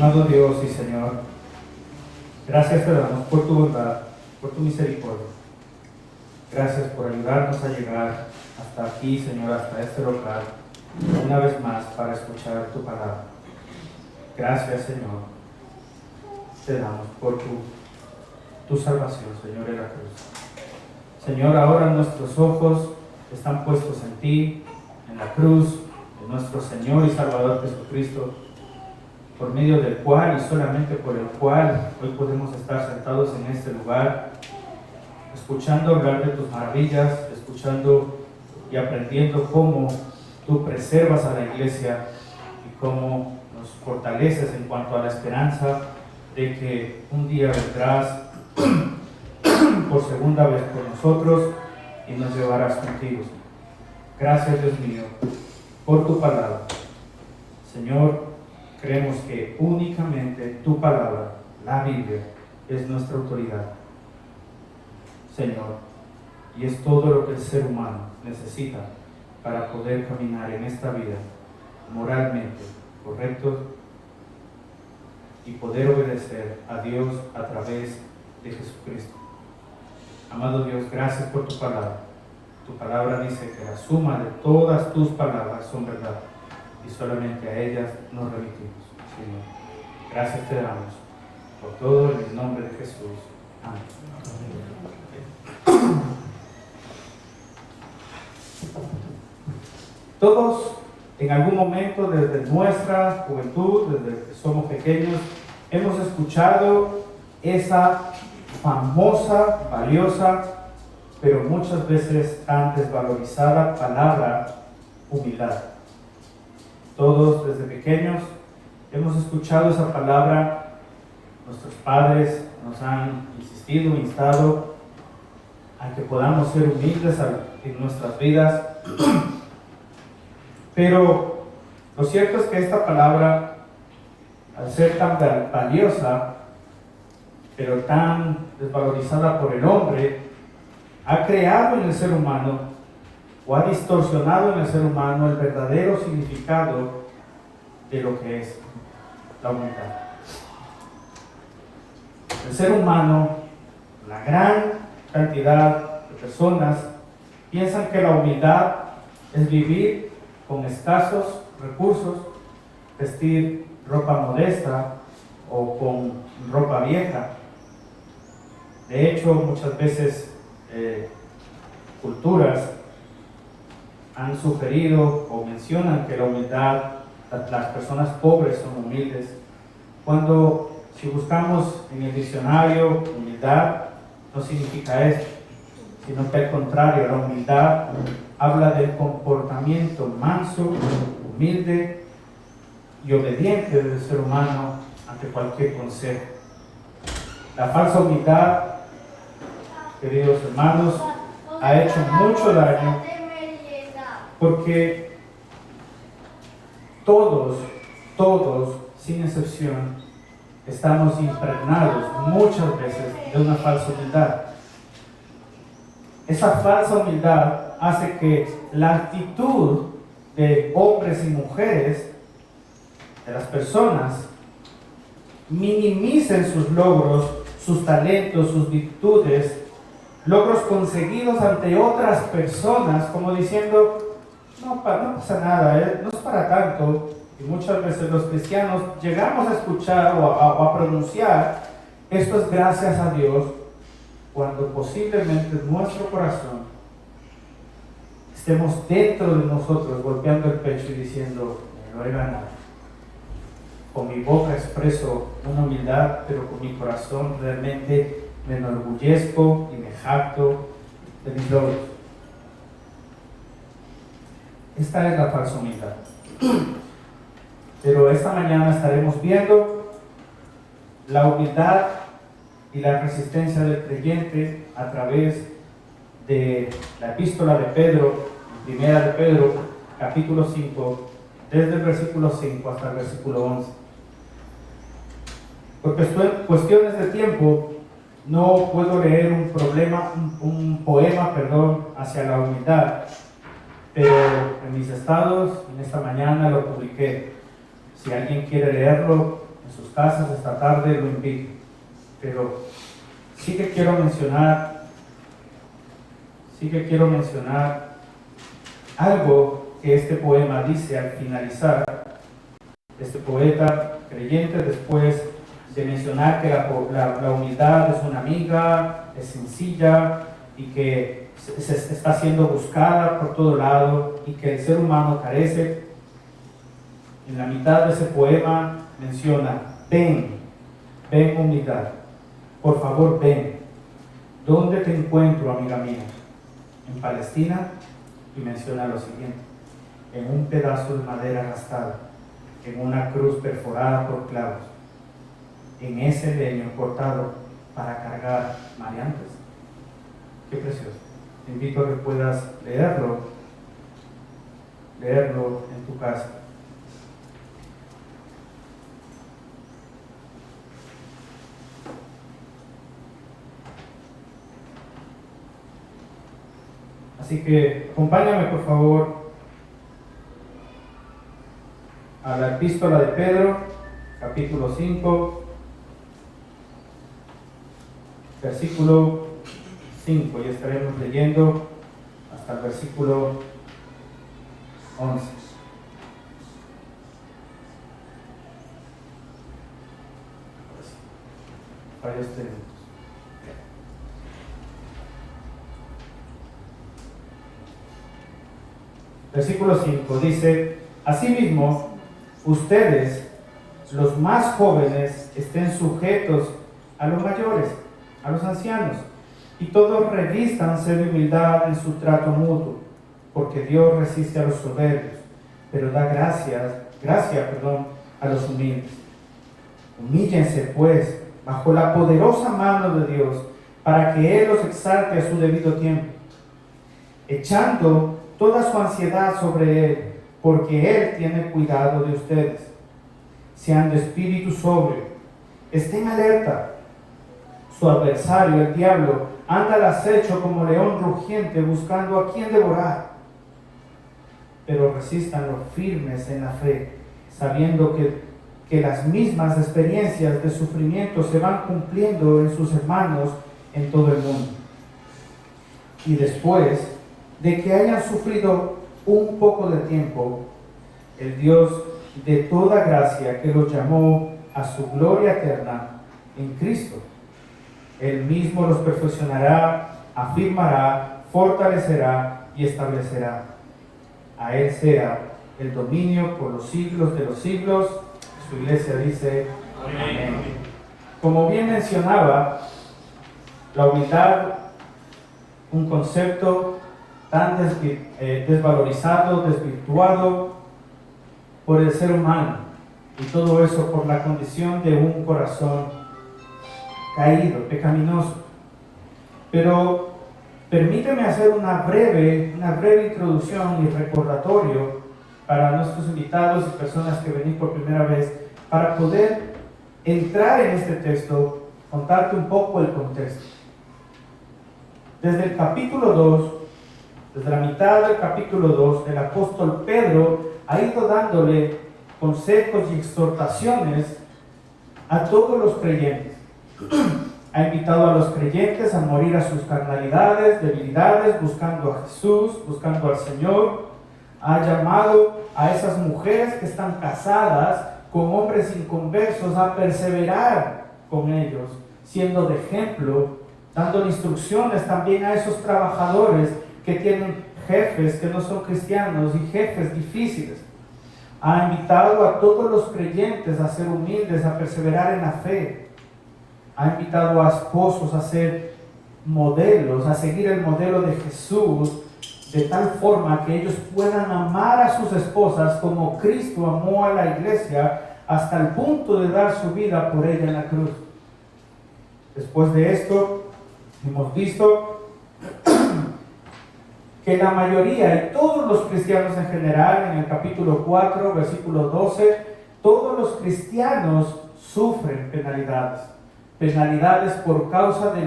Amado Dios y Señor, gracias te damos por tu bondad, por tu misericordia. Gracias por ayudarnos a llegar hasta aquí, Señor, hasta este local, una vez más para escuchar tu palabra. Gracias, Señor, te damos por tu salvación, Señor, en la cruz. Señor, ahora nuestros ojos están puestos en ti, en la cruz, en nuestro Señor y Salvador Jesucristo, por medio del cual y solamente por el cual hoy podemos estar sentados en este lugar, escuchando hablar de tus maravillas, escuchando y aprendiendo cómo tú preservas a la iglesia y cómo nos fortaleces en cuanto a la esperanza de que un día vendrás por segunda vez por nosotros y nos llevarás contigo. Gracias, Dios mío, por tu palabra. Señor, creemos que únicamente tu palabra, la Biblia, es nuestra autoridad, Señor, y es todo lo que el ser humano necesita para poder caminar en esta vida moralmente correcto y poder obedecer a Dios a través de Jesucristo. Amado Dios, gracias por tu palabra. Tu palabra dice que la suma de todas tus palabras son verdad y solamente a ellas nos remitimos, Señor. Gracias te damos por todo en el nombre de Jesús. Amén. Todos en algún momento desde nuestra juventud, desde que somos pequeños, hemos escuchado esa famosa, valiosa, pero muchas veces tan desvalorizada palabra humildad. Todos desde pequeños hemos escuchado esa palabra, nuestros padres nos han insistido, instado a que podamos ser humildes en nuestras vidas. Pero lo cierto es que esta palabra, al ser tan valiosa, pero tan desvalorizada por el hombre, ha creado en el ser humano o ha distorsionado en el ser humano el verdadero significado de lo que es la humildad. El ser humano, la gran cantidad de personas, piensan que la humildad es vivir con escasos recursos, vestir ropa modesta o con ropa vieja. De hecho, muchas veces culturas han sugerido o mencionan que la humildad, las personas pobres son humildes, cuando si buscamos en el diccionario, humildad no significa esto, sino que al contrario, la humildad habla del comportamiento manso, humilde y obediente del ser humano ante cualquier consejo. La falsa humildad, queridos hermanos, ha hecho mucho daño porque todos, sin excepción, estamos impregnados muchas veces de una falsa humildad. Esa falsa humildad hace que la actitud de hombres y mujeres, de las personas, minimicen sus logros, sus talentos, sus virtudes, logros conseguidos ante otras personas, como diciendo, no pasa nada, no es para tanto. Y muchas veces los cristianos llegamos a escuchar o a pronunciar, esto es gracias a Dios, cuando posiblemente en nuestro corazón estemos dentro de nosotros golpeando el pecho y diciendo, me lo he ganado. Con mi boca expreso una humildad, pero con mi corazón realmente me enorgullezco y me jacto de mis logros. Esta es la falsa humildad. Pero esta mañana estaremos viendo la humildad y la resistencia del creyente a través de la epístola de Pedro, primera de Pedro, capítulo 5, desde el versículo 5 hasta el versículo 11. Por cuestiones de tiempo, no puedo leer un poema hacia la humildad, pero en mis estados, en esta mañana lo publiqué. Si alguien quiere leerlo, en sus casas esta tarde, lo invito. Pero sí que quiero mencionar algo que este poema dice al finalizar. Este poeta creyente, después de mencionar que la humildad es una amiga, es sencilla y que se está siendo buscada por todo lado y que el ser humano carece, en la mitad de ese poema menciona: ven humildad, por favor ven. ¿Dónde te encuentro, amiga mía? En Palestina. Y menciona lo siguiente: en un pedazo de madera gastada, en una cruz perforada por clavos, en ese leño cortado para cargar mareantes. Qué precioso. Te invito a que puedas leerlo en tu casa. Así que acompáñame, por favor, a la epístola de Pedro, capítulo 5, versículo 5, y estaremos leyendo hasta el versículo 11. Varios tenemos. Versículo 5 dice: asimismo, ustedes, los más jóvenes, estén sujetos a los mayores, a los ancianos, y todos revístanse de humildad en su trato mutuo, porque Dios resiste a los soberbios, pero da gracia a los humildes. Humíllense, pues, bajo la poderosa mano de Dios, para que Él los exalte a su debido tiempo, echando toda su ansiedad sobre Él, porque Él tiene cuidado de ustedes. Sean de espíritu sobrio, estén alerta. Su adversario, el diablo, anda al acecho como león rugiente buscando a quien devorar. Pero resístanlo firmes en la fe, sabiendo que las mismas experiencias de sufrimiento se van cumpliendo en sus hermanos en todo el mundo. Y después de que hayan sufrido un poco de tiempo, el Dios de toda gracia, que los llamó a su gloria eterna en Cristo, Él mismo los perfeccionará, afirmará, fortalecerá y establecerá. A Él sea el dominio por los siglos de los siglos. Su iglesia dice amén. Como bien mencionaba, la humildad, un concepto tan desvalorizado, desvirtuado por el ser humano, y todo eso por la condición de un corazón caído, pecaminoso. Pero permíteme hacer una breve introducción y recordatorio para nuestros invitados y personas que venís por primera vez, para poder entrar en este texto, contarte un poco el contexto. Desde el capítulo 2, desde la mitad del capítulo 2, el apóstol Pedro ha ido dándole consejos y exhortaciones a todos los creyentes. Ha invitado a los creyentes a morir a sus carnalidades, debilidades, buscando a Jesús, buscando al Señor. Ha llamado a esas mujeres que están casadas con hombres inconversos a perseverar con ellos, siendo de ejemplo, dando instrucciones también a esos trabajadores que tienen jefes que no son cristianos y jefes difíciles. Ha invitado a todos los creyentes a ser humildes, a perseverar en la fe. Ha invitado a esposos a ser modelos, a seguir el modelo de Jesús, de tal forma que ellos puedan amar a sus esposas como Cristo amó a la iglesia hasta el punto de dar su vida por ella en la cruz. Después de esto, hemos visto que la mayoría y todos los cristianos en general, en el capítulo 4, versículo 12, todos los cristianos sufren penalidades por causa de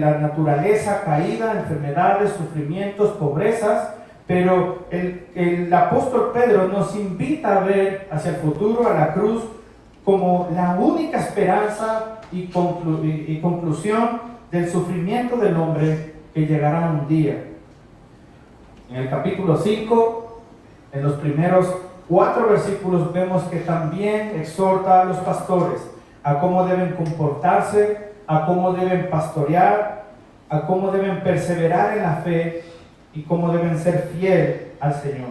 la naturaleza caída, enfermedades, sufrimientos, pobrezas, pero el apóstol Pedro nos invita a ver hacia el futuro, a la cruz, como la única esperanza y conclusión del sufrimiento del hombre que llegará un día. En el capítulo 5, en los primeros 4 versículos, vemos que también exhorta a los pastores a cómo deben comportarse, a cómo deben pastorear, a cómo deben perseverar en la fe y cómo deben ser fiel al Señor.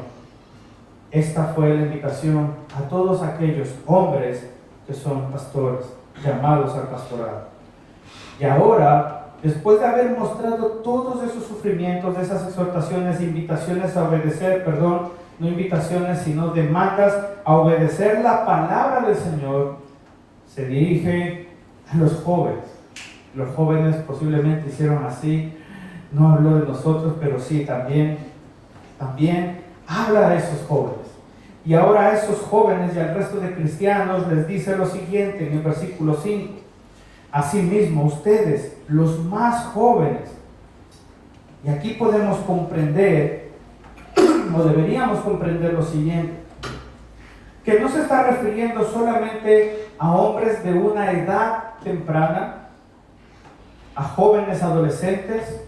Esta fue la invitación a todos aquellos hombres que son pastores, llamados al pastorado. Y ahora, después de haber mostrado todos esos sufrimientos, esas exhortaciones, invitaciones a obedecer, no invitaciones, sino demandas a obedecer la palabra del Señor, se dirige a los jóvenes. Los jóvenes posiblemente hicieron así, no habló de nosotros, pero sí, también habla a esos jóvenes. Y ahora a esos jóvenes y al resto de cristianos les dice lo siguiente en el versículo 5. Asimismo, ustedes, los más jóvenes, y aquí podemos comprender, o deberíamos comprender lo siguiente, que no se está refiriendo solamente a hombres de una edad temprana, a jóvenes adolescentes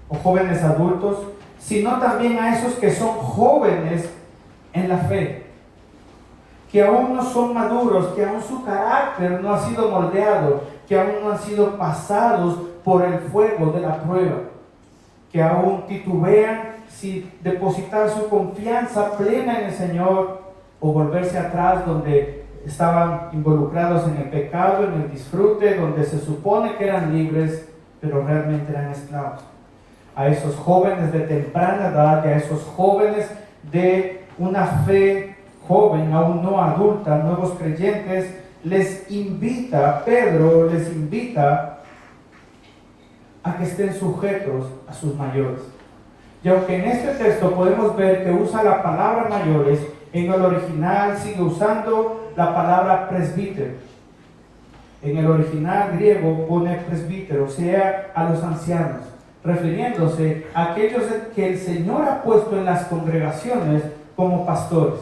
o jóvenes adultos, sino también a esos que son jóvenes en la fe, que aún no son maduros, que aún su carácter no ha sido moldeado, que aún no han sido pasados por el fuego de la prueba, que aún titubean si depositar su confianza plena en el Señor o volverse atrás donde estaban involucrados en el pecado, en el disfrute, donde se supone que eran libres, pero realmente eran esclavos. A esos jóvenes de temprana edad y a esos jóvenes de una fe joven, aún no adulta, nuevos creyentes, Pedro les invita a que estén sujetos a sus mayores. Y aunque en este texto podemos ver que usa la palabra mayores, en el original sigue usando la palabra presbítero. En el original griego pone presbítero, o sea, a los ancianos, refiriéndose a aquellos que el Señor ha puesto en las congregaciones como pastores.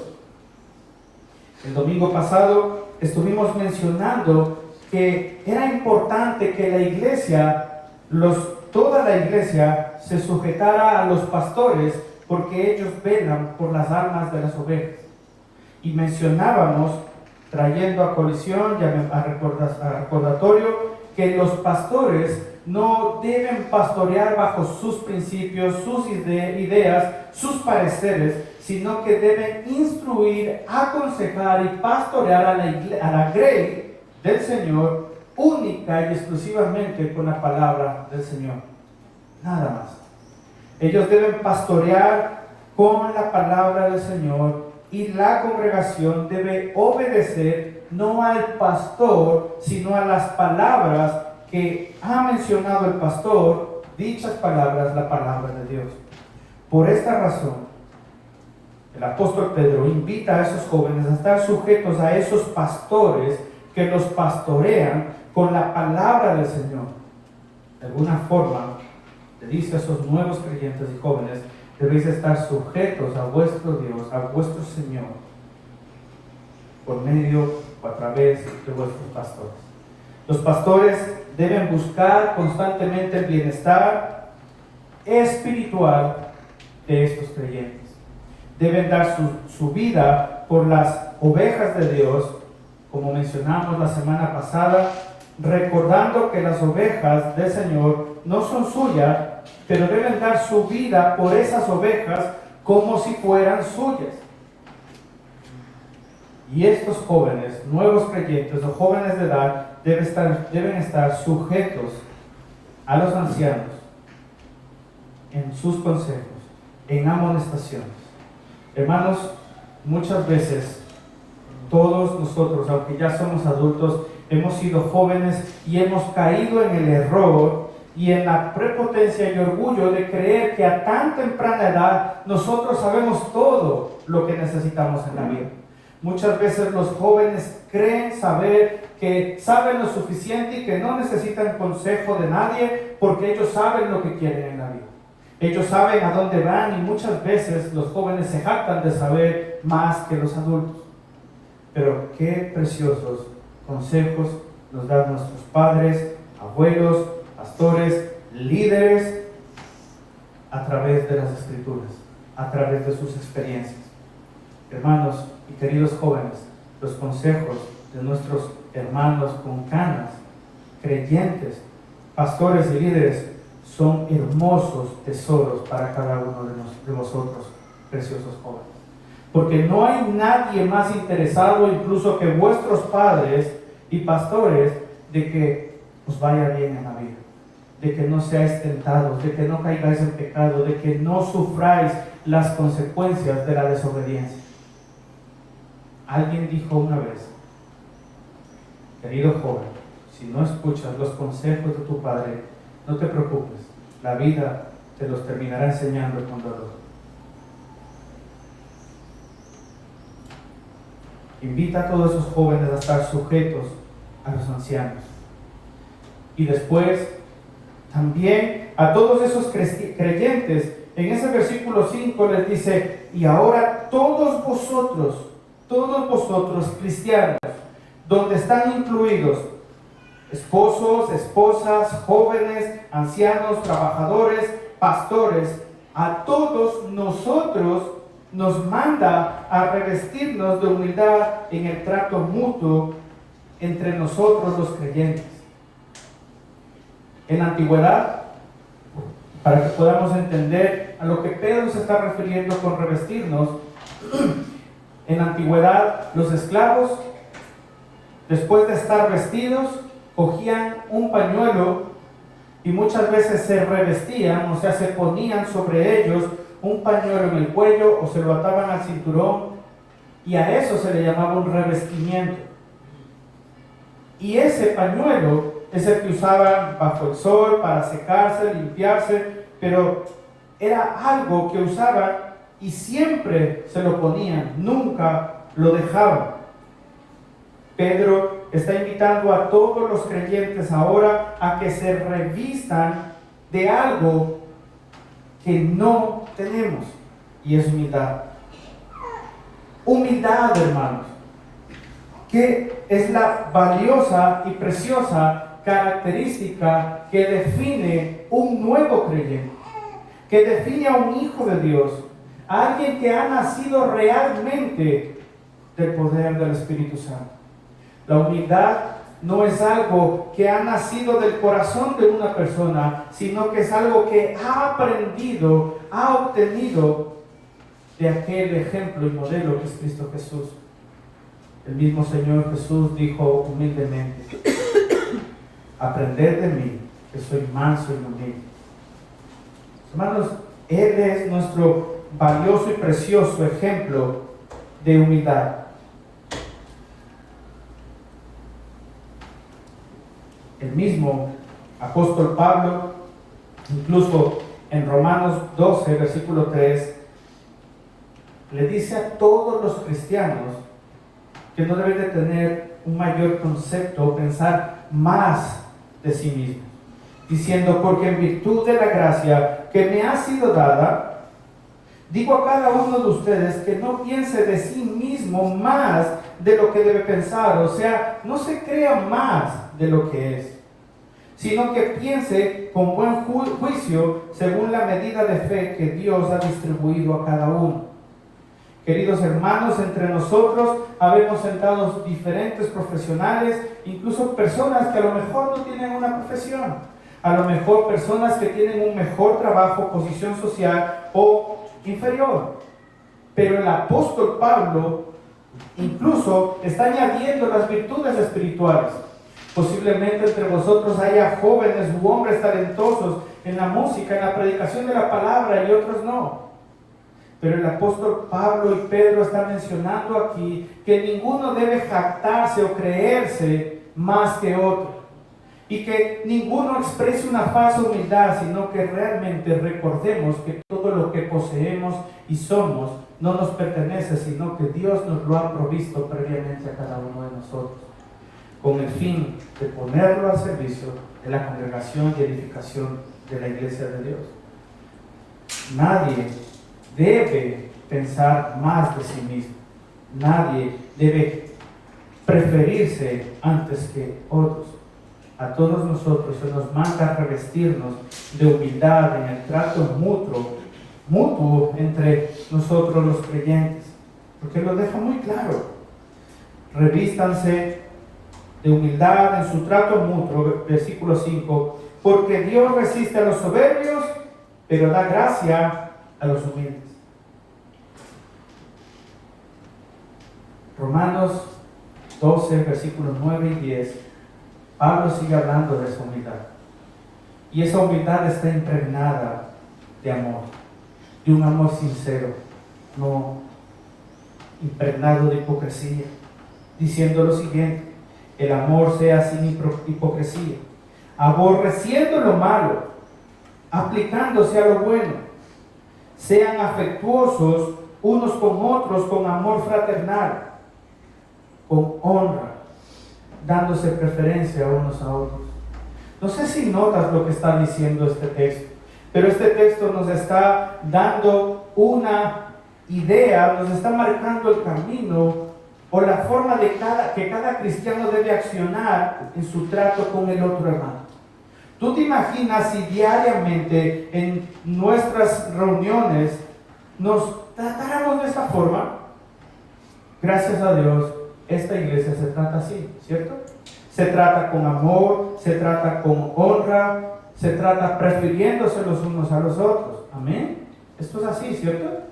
El domingo pasado estuvimos mencionando que era importante que la iglesia, toda la iglesia, se sujetara a los pastores porque ellos velan por las almas de las ovejas. Y mencionábamos, trayendo a colisión y a recordatorio, que los pastores no deben pastorear bajo sus principios, sus ideas, sus pareceres, sino que deben instruir, aconsejar y pastorear a la grey del Señor, única y exclusivamente con la palabra del Señor. Nada más. Ellos deben pastorear con la palabra del Señor y la congregación debe obedecer no al pastor, sino a las palabras que ha mencionado el pastor, dichas palabras, la palabra de Dios. Por esta razón, el apóstol Pedro invita a esos jóvenes a estar sujetos a esos pastores que los pastorean con la palabra del Señor. De alguna forma, le dice a esos nuevos creyentes y jóvenes, debéis estar sujetos a vuestro Dios, a vuestro Señor, por medio o a través de vuestros pastores. Los pastores deben buscar constantemente el bienestar espiritual de estos creyentes. Deben dar su vida por las ovejas de Dios, como mencionamos la semana pasada, recordando que las ovejas del Señor no son suyas, pero deben dar su vida por esas ovejas como si fueran suyas. Y estos jóvenes, nuevos creyentes o jóvenes de edad, deben estar sujetos a los ancianos en sus consejos, en amonestaciones. Hermanos, muchas veces todos nosotros, aunque ya somos adultos, hemos sido jóvenes y hemos caído en el error y en la prepotencia y orgullo de creer que a tan temprana edad nosotros sabemos todo lo que necesitamos en la vida. Muchas veces los jóvenes creen saber que saben lo suficiente y que no necesitan consejo de nadie porque ellos saben lo que quieren en la vida. Ellos saben a dónde van y muchas veces los jóvenes se jactan de saber más que los adultos. pero qué preciosos consejos nos dan nuestros padres, abuelos, pastores, líderes, a través de las Escrituras, a través de sus experiencias. Hermanos y queridos jóvenes, los consejos de nuestros hermanos con canas, creyentes, pastores y líderes, son hermosos tesoros para cada uno de vosotros, preciosos jóvenes. Porque no hay nadie más interesado incluso que vuestros padres y pastores de que os vaya bien en la vida, de que no seáis tentados, de que no caigáis en pecado, de que no sufráis las consecuencias de la desobediencia. Alguien dijo una vez: querido joven, si no escuchas los consejos de tu padre, no te preocupes, la vida te los terminará enseñando con dolor. Invita a todos esos jóvenes a estar sujetos a los ancianos. Y después, también a todos esos creyentes, en ese versículo 5 les dice: y ahora todos vosotros cristianos, donde están incluidos esposos, esposas, jóvenes, ancianos, trabajadores, pastores, a todos nosotros nos manda a revestirnos de humildad en el trato mutuo entre nosotros los creyentes. En la antigüedad, para que podamos entender a lo que Pedro se está refiriendo con revestirnos, en la antigüedad los esclavos, después de estar vestidos, cogían un pañuelo y muchas veces se revestían, o sea, se ponían sobre ellos un pañuelo en el cuello o se lo ataban al cinturón, y a eso se le llamaba un revestimiento. Y ese pañuelo es el que usaban bajo el sol para secarse, limpiarse, pero era algo que usaban y siempre se lo ponían, nunca lo dejaban. Pedro está invitando a todos los creyentes ahora a que se revistan de algo que no tenemos, y es humildad. Humildad, hermanos, que es la valiosa y preciosa característica que define un nuevo creyente, que define a un hijo de Dios, a alguien que ha nacido realmente del poder del Espíritu Santo. La humildad no es algo que ha nacido del corazón de una persona, sino que es algo que ha aprendido, ha obtenido de aquel ejemplo y modelo que es Cristo Jesús. El mismo Señor Jesús dijo humildemente: aprended de mí, que soy manso y humilde. Hermanos, Él es nuestro valioso y precioso ejemplo de humildad. El mismo apóstol Pablo, incluso en Romanos 12, versículo 3, le dice a todos los cristianos que no deben de tener un mayor concepto o pensar más de sí mismos, diciendo: porque en virtud de la gracia que me ha sido dada, digo a cada uno de ustedes que no piense de sí mismo más de lo que debe pensar, o sea, no se crea más de lo que es, sino que piense con buen juicio según la medida de fe que Dios ha distribuido a cada uno. Queridos hermanos, entre nosotros habemos sentados diferentes profesionales, incluso personas que a lo mejor no tienen una profesión, a lo mejor personas que tienen un mejor trabajo, posición social o inferior. Pero el apóstol Pablo incluso está añadiendo las virtudes espirituales. Posiblemente entre vosotros haya jóvenes u hombres talentosos en la música, en la predicación de la palabra, y otros no. Pero el apóstol Pablo y Pedro están mencionando aquí que ninguno debe jactarse o creerse más que otro, y que ninguno exprese una falsa humildad, sino que realmente recordemos que todo lo que poseemos y somos no nos pertenece, sino que Dios nos lo ha provisto previamente a cada uno de nosotros, con el fin de ponerlo al servicio de la congregación y edificación de la iglesia de Dios. Nadie debe pensar más de sí mismo. Nadie debe preferirse antes que otros. A todos nosotros se nos manda revestirnos de humildad en el trato mutuo entre nosotros los creyentes, porque lo deja muy claro. Revístanse de humildad en su trato mutuo, versículo 5, porque Dios resiste a los soberbios, pero da gracia a los humildes. Romanos 12, versículos 9 y 10, Pablo sigue hablando de esa humildad. Y esa humildad está impregnada de amor, de un amor sincero, no impregnado de hipocresía, diciendo lo siguiente: el amor sea sin hipocresía, aborreciendo lo malo, aplicándose a lo bueno, sean afectuosos unos con otros con amor fraternal, con honra, dándose preferencia unos a otros. No sé si notas lo que está diciendo este texto, pero este texto nos está dando una idea, nos está marcando el camino o la forma de que cada cristiano debe accionar en su trato con el otro hermano. ¿Tú te imaginas si diariamente en nuestras reuniones nos tratáramos de esta forma? Gracias a Dios, esta iglesia se trata así, ¿cierto? Se trata con amor, se trata con honra, se trata prefiriéndose los unos a los otros. Amén. Esto es así, ¿cierto?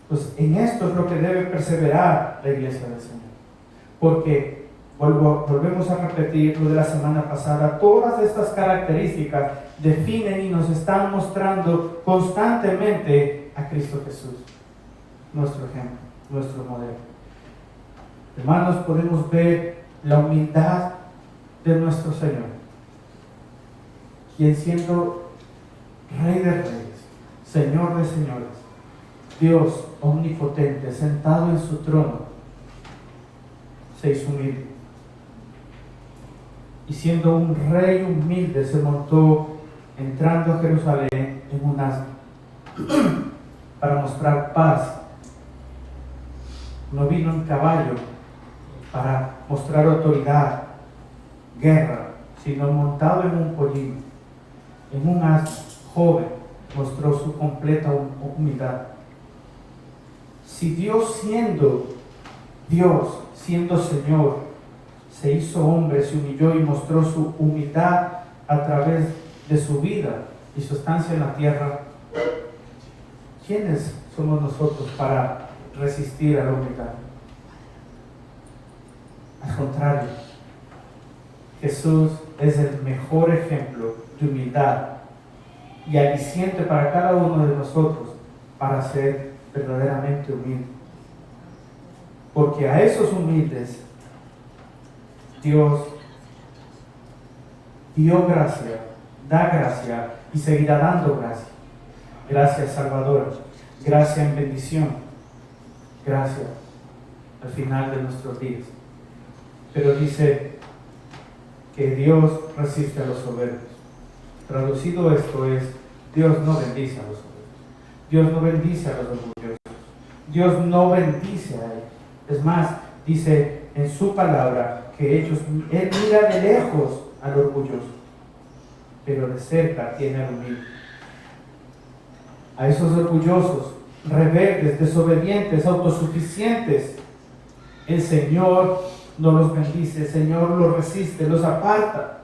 Pues en esto es lo que debe perseverar la iglesia del Señor. Porque, volvemos a repetir lo de la semana pasada, todas estas características definen y nos están mostrando constantemente a Cristo Jesús, nuestro ejemplo, nuestro modelo. Hermanos, podemos ver la humildad de nuestro Señor, quien siendo Rey de Reyes, Señor de Señores, Dios omnipotente, sentado en su trono, se hizo humilde. Y siendo un rey humilde, se montó entrando a Jerusalén en un asno para mostrar paz. No vino en caballo para mostrar autoridad, guerra, sino montado en un pollino, en un asno joven, mostró su completa humildad. Si Dios siendo Señor, se hizo hombre, se humilló y mostró su humildad a través de su vida y su estancia en la tierra, ¿quiénes somos nosotros para resistir a la humildad? Al contrario, Jesús es el mejor ejemplo de humildad y aliciente para cada uno de nosotros para ser verdaderamente humilde. Porque a esos humildes Dios dio gracia, da gracia y seguirá dando gracia. Gracia salvadora, gracia en bendición, gracia al final de nuestros días. Pero dice que Dios resiste a los soberbios. Traducido esto es: Dios no bendice a los soberbios, Dios no bendice a los orgullosos, Dios no bendice a ellos. Es más, dice en su palabra que Él mira de lejos al orgulloso, pero de cerca tiene al humilde. A esos orgullosos, rebeldes, desobedientes, autosuficientes, el Señor no los bendice, el Señor los resiste, los aparta.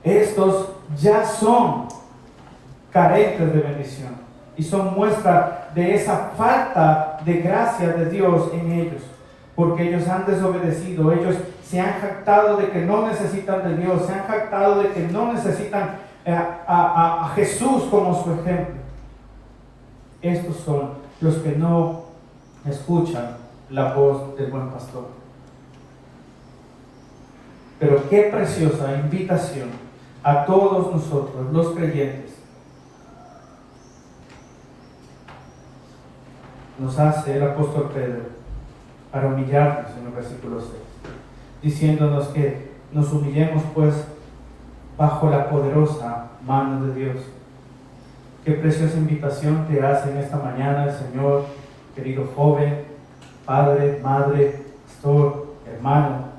Estos ya son carentes de bendición y son muestra de esa falta de gracia de Dios en ellos, porque ellos han desobedecido, ellos se han jactado de que no necesitan de Dios, se han jactado de que no necesitan a Jesús como su ejemplo. Estos son los que no escuchan la voz del buen pastor. Pero qué preciosa invitación a todos nosotros, los creyentes, nos hace el apóstol Pedro para humillarnos en el versículo 6, diciéndonos que nos humillemos pues bajo la poderosa mano de Dios. Qué preciosa invitación te hace en esta mañana el Señor, querido joven, padre, madre, pastor, hermano,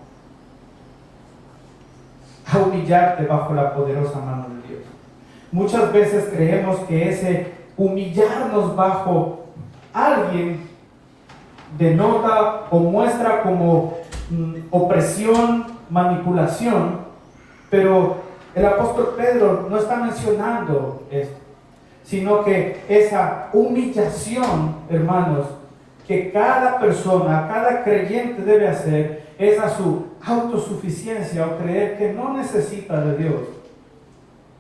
a humillarte bajo la poderosa mano de Dios. Muchas veces creemos que ese humillarnos bajo alguien denota o muestra como opresión, manipulación, pero el apóstol Pedro no está mencionando esto, sino que esa humillación, hermanos, que cada persona, cada creyente debe hacer, es a su autosuficiencia o creer que no necesita de Dios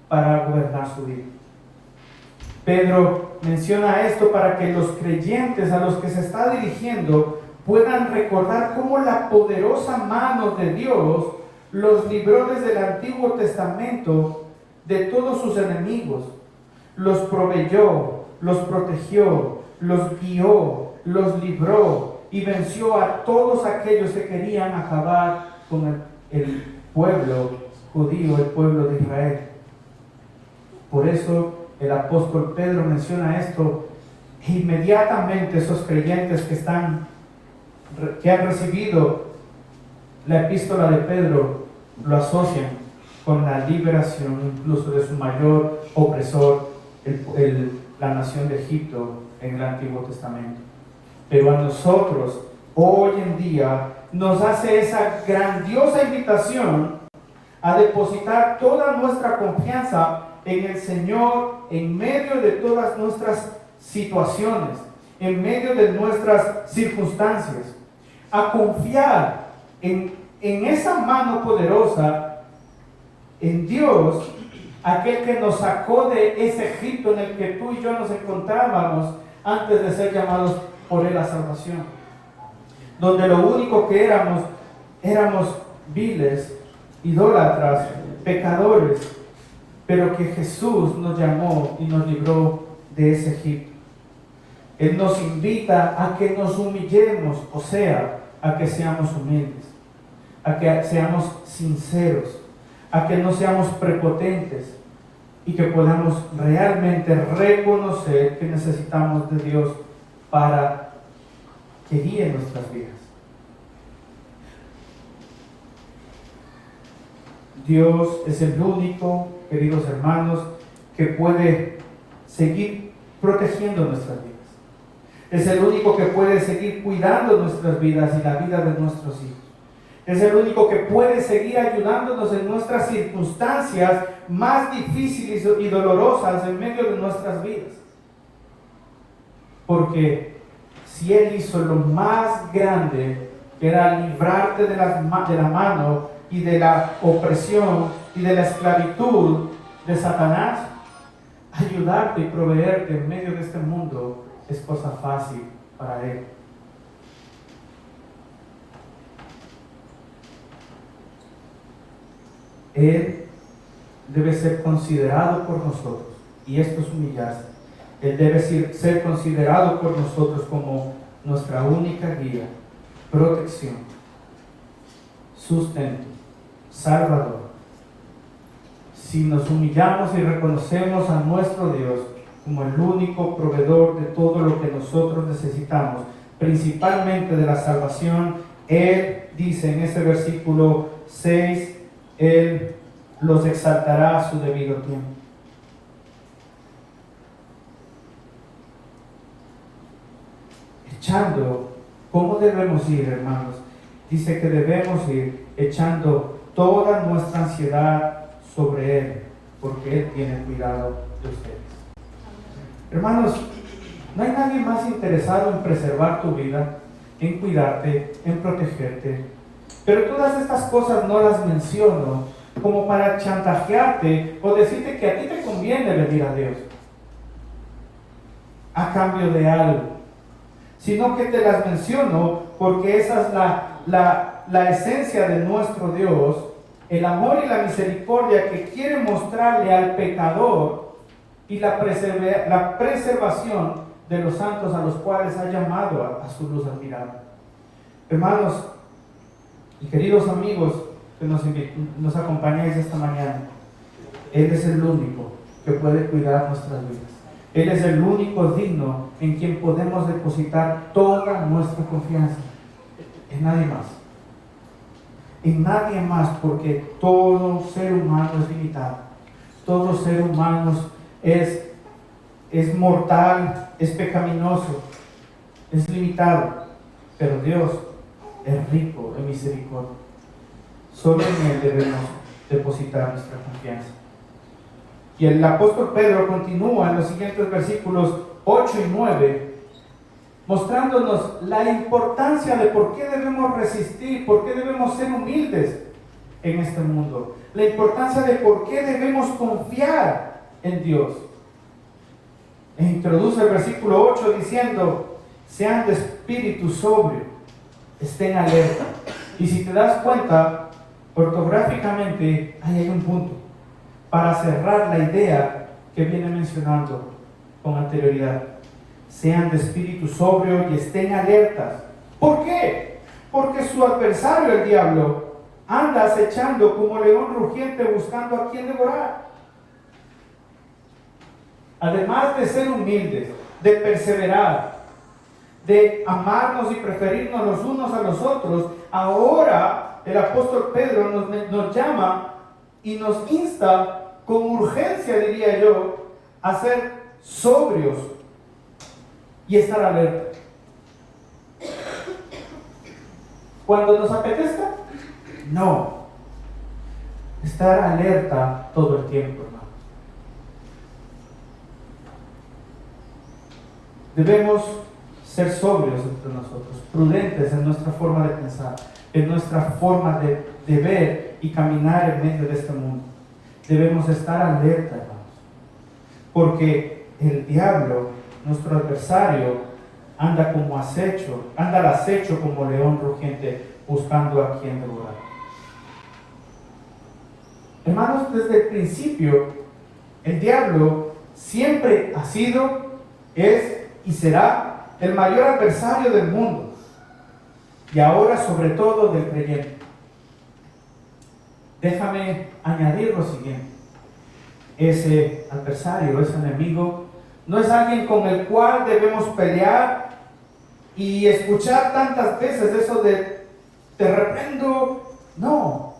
para gobernar su vida. Pedro menciona esto para que los creyentes a los que se está dirigiendo puedan recordar cómo la poderosa mano de Dios los libró desde el Antiguo Testamento de todos sus enemigos, los proveyó, los protegió, los guió, los libró y venció a todos aquellos que querían acabar con el pueblo judío, el pueblo de Israel. Por eso el apóstol Pedro menciona esto e inmediatamente esos creyentes que han recibido la epístola de Pedro lo asocian con la liberación incluso de su mayor opresor, la nación de Egipto en el Antiguo Testamento. Pero a nosotros hoy en día nos hace esa grandiosa invitación a depositar toda nuestra confianza en el Señor en medio de todas nuestras situaciones, en medio de nuestras circunstancias, a confiar en esa mano poderosa, en Dios, aquel que nos sacó de ese Egipto en el que tú y yo nos encontrábamos antes de ser llamados por Él a salvación, donde lo único que éramos viles, idólatras, pecadores, pero que Jesús nos llamó y nos libró de ese Egipto. Él nos invita a que nos humillemos, o sea, a que seamos humildes, a que seamos sinceros, a que no seamos prepotentes y que podamos realmente reconocer que necesitamos de Dios para que guíe nuestras vidas. Dios es el único, queridos hermanos, que puede seguir protegiendo nuestras vidas. Es el único que puede seguir cuidando nuestras vidas y la vida de nuestros hijos. Es el único que puede seguir ayudándonos en nuestras circunstancias más difíciles y dolorosas en medio de nuestras vidas. Porque si Él hizo lo más grande, que era librarte de la mano y de la opresión y de la esclavitud de Satanás, ayudarte y proveerte en medio de este mundo es cosa fácil para Él. Él debe ser considerado por nosotros, y esto es humillarse. Él debe ser considerado por nosotros como nuestra única guía, protección, sustento, salvador. Si nos humillamos y reconocemos a nuestro Dios como el único proveedor de todo lo que nosotros necesitamos, principalmente de la salvación, Él dice en ese versículo 6, Él los exaltará a su debido tiempo. ¿Cómo debemos ir, hermanos? Dice que debemos ir echando toda nuestra ansiedad sobre Él, porque Él tiene cuidado de ustedes. Hermanos, no hay nadie más interesado en preservar tu vida, en cuidarte, en protegerte. Pero todas estas cosas no las menciono como para chantajearte o decirte que a ti te conviene venir a Dios a cambio de algo, sino que te las menciono porque esa es la esencia de nuestro Dios, el amor y la misericordia que quiere mostrarle al pecador y la preservación de los santos a los cuales ha llamado a su luz admirable. Hermanos y queridos amigos que nos acompañáis esta mañana, Él es el único que puede cuidar nuestras vidas. Él es el único digno en quien podemos depositar toda nuestra confianza, en nadie más. en nadie más, porque todo ser humano es limitado. Todo ser humano es mortal, es pecaminoso, es limitado. Pero Dios es rico en misericordia. Solo en Él debemos depositar nuestra confianza. Y el apóstol Pedro continúa en los siguientes versículos 8 y 9, mostrándonos la importancia de por qué debemos resistir, por qué debemos ser humildes en este mundo, la importancia de por qué debemos confiar en Dios. E introduce el versículo 8 diciendo: sean de espíritu sobrio, estén alerta. Y si te das cuenta, ortográficamente ahí hay un punto para cerrar la idea que viene mencionando con anterioridad. Sean de espíritu sobrio y estén alertas. ¿Por qué? Porque su adversario, el diablo, anda acechando como león rugiente buscando a quien devorar. Además de ser humildes, de perseverar, de amarnos y preferirnos los unos a los otros, ahora el apóstol Pedro nos llama y nos insta con urgencia, diría yo, a ser sobrios y estar alerta. Cuando nos apetezca, no. Estar alerta todo el tiempo, hermano. Debemos ser sobrios entre nosotros, prudentes en nuestra forma de pensar, en nuestra forma de ver y caminar en medio de este mundo. Debemos estar alerta, hermanos, porque el diablo, nuestro adversario, anda al acecho como león rugiente, buscando a quien devorar. Hermanos, desde el principio, el diablo siempre ha sido, es y será el mayor adversario del mundo, y ahora sobre todo del creyente. Déjame añadir lo siguiente: ese adversario, ese enemigo, no es alguien con el cual debemos pelear y escuchar tantas veces eso de te reprendo, no,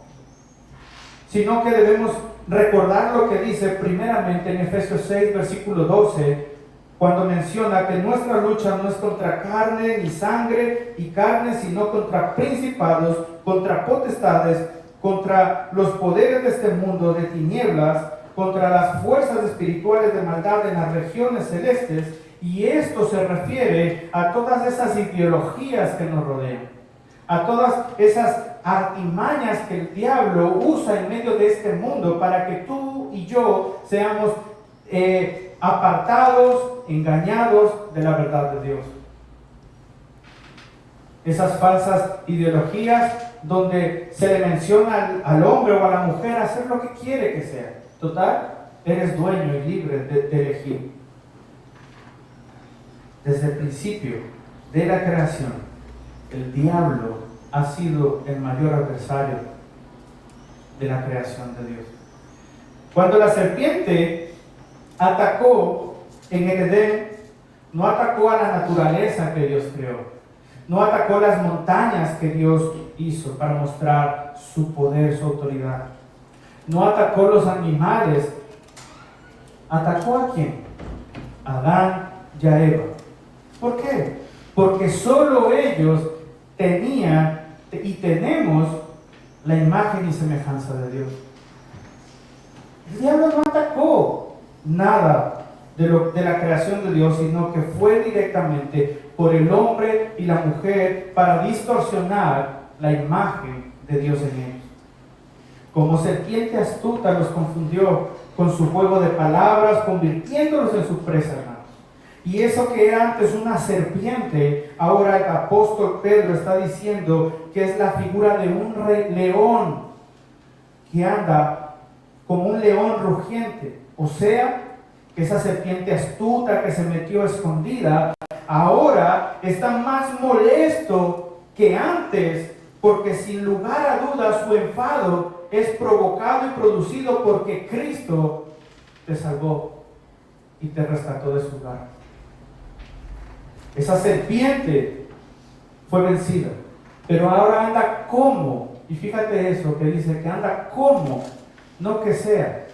sino que debemos recordar lo que dice primeramente en Efesios 6, versículo 12, cuando menciona que nuestra lucha no es contra carne ni sangre y carne, sino contra principados, contra potestades, contra los poderes de este mundo de tinieblas, contra las fuerzas espirituales de maldad en las regiones celestes. Y esto se refiere a todas esas ideologías que nos rodean, a todas esas artimañas que el diablo usa en medio de este mundo para que tú y yo seamos apartados, engañados de la verdad de Dios. Esas falsas ideologías donde se le menciona al hombre o a la mujer hacer lo que quiere que sea. Total, eres dueño y libre de elegir. Desde el principio de la creación, el diablo ha sido el mayor adversario de la creación de Dios. Cuando la serpiente atacó en el Edén, no atacó a la naturaleza que Dios creó, no atacó las montañas que Dios hizo para mostrar su poder, su autoridad, no atacó los animales. ¿Atacó a quién? A Adán y a Eva. ¿Por qué? Porque solo ellos tenían y tenemos la imagen y semejanza de Dios. El diablo no atacó nada de la creación de Dios, sino que fue directamente por el hombre y la mujer para distorsionar la imagen de Dios en ellos. Como serpiente astuta los confundió con su juego de palabras, convirtiéndolos en su presa, hermanos. Y eso que era antes una serpiente, ahora el apóstol Pedro está diciendo que es la figura de un león que anda como un león rugiente. O sea, que esa serpiente astuta que se metió escondida, ahora está más molesto que antes, porque sin lugar a dudas su enfado es provocado y producido porque Cristo te salvó y te rescató de su garra. Esa serpiente fue vencida, pero ahora anda como Y fíjate eso, que dice que anda como, no que sea.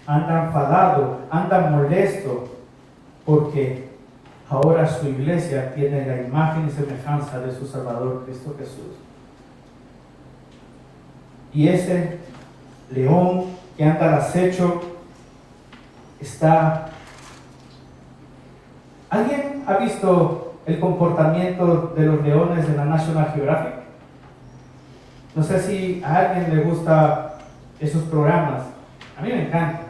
Anda enfadado, anda molesto, porque ahora su iglesia tiene la imagen y semejanza de su Salvador Cristo Jesús. Y ese león que anda al acecho está... ¿Alguien ha visto el comportamiento de los leones en la National Geographic? No sé si a alguien le gustan esos programas. A mí me encanta.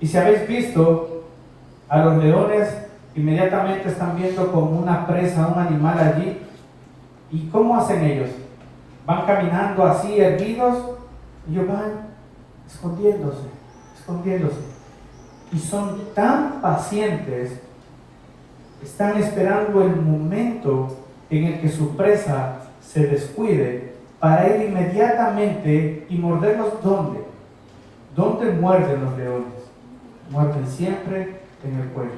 Y si habéis visto a los leones, inmediatamente están viendo como una presa, un animal allí. ¿Y cómo hacen ellos? Van caminando así, erguidos, y ellos van escondiéndose. Y son tan pacientes, están esperando el momento en el que su presa se descuide para ir inmediatamente y morderlos. ¿Dónde? ¿Dónde muerden los leones? Muerden siempre en el cuello,